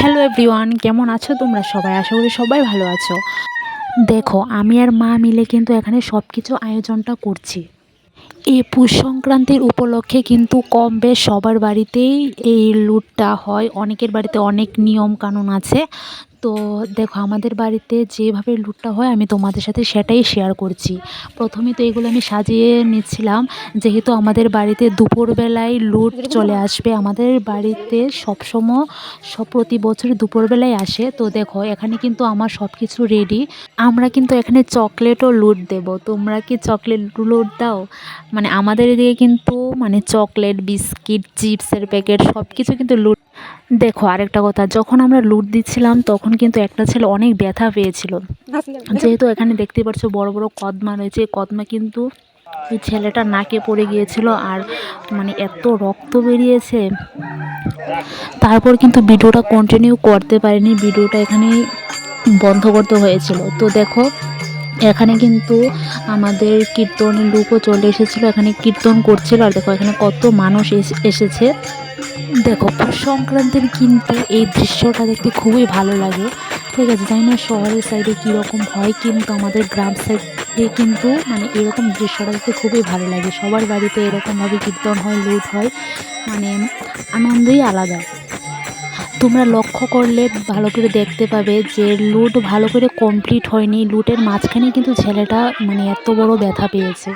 Hello everyone, কেমন আছো তোমরা সবাই? আশা করি সবাই ভালো আছো। দেখো, আমি আর মা মিলে কিন্তু এখানে সব কিছু আয়োজনটা করছি। এই পৌষ সংক্রান্তির উপলক্ষে কিন্তু কম বেশ সবার বাড়িতেই এই লুটটা হয়। অনেকের বাড়িতে অনেক নিয়ম কানুন আছে। তো দেখো, আমাদের বাড়িতে যেভাবে লুটটা হয় আমি তোমাদের সাথে সেটাই শেয়ার করছি। প্রথমে তো এগুলো আমি সাজিয়ে নিচ্ছিলাম, যেহেতু আমাদের বাড়িতে দুপুরবেলায় লুট চলে আসবে। আমাদের বাড়িতে প্রতি বছর দুপুরবেলায় আসে। তো দেখো, এখানে কিন্তু আমার সব কিছু রেডি। আমরা কিন্তু এখানে চকলেটও লুট দেব। তোমরা কি চকলেট লুট দাও? মানে আমাদের এদিকে কিন্তু চকলেট, বিস্কিট, চিপসের প্যাকেট সব কিছু কিন্তু লুট। দেখো, আরেকটা কথা, যখন আমরা লুট দিচ্ছিলাম তখন কিন্তু একটা ছেলে অনেক ব্যথা পেয়েছিল। যেহেতু এখানে দেখতে পাচ্ছ বড় বড় কদমা রয়েছে, কদমা কিন্তু ওই ছেলেটা নাকে পড়ে গিয়েছিল। আর এত রক্ত বেরিয়েছে। তারপর কিন্তু ভিডিওটা কন্টিনিউ করতে পারিনি, ভিডিওটা এখানেই বন্ধ করতে হয়েছিল। তো দেখো, এখানে কিন্তু আমাদের কীর্তনের লোকও চলে এসেছিলো, এখানে কীর্তন করছিল। আর দেখো, এখানে কত মানুষ এসেছে। দেখো, পৌষ সংক্রান্তির কিন্তু এই দৃশ্যটা দেখতে খুবই ভালো লাগে। ঠিক আছে, জানি না শহরের সাইডে কীরকম হয়, কিন্তু আমাদের গ্রাম সাইডে কিন্তু এরকম দৃশ্যটা দেখতে খুবই ভালো লাগে। সবার বাড়িতে এরকমভাবে কীর্তন হয়, লুট হয়, আনন্দই আলাদা। তোমরা লক্ষ্য করলে ভালো করে দেখতে পাবে যে লুট ভালো করে কমপ্লিট হয়নি। লুটের মাঝখানে কিন্তু ছেলেটা এত বড় ব্যথা পেয়েছে।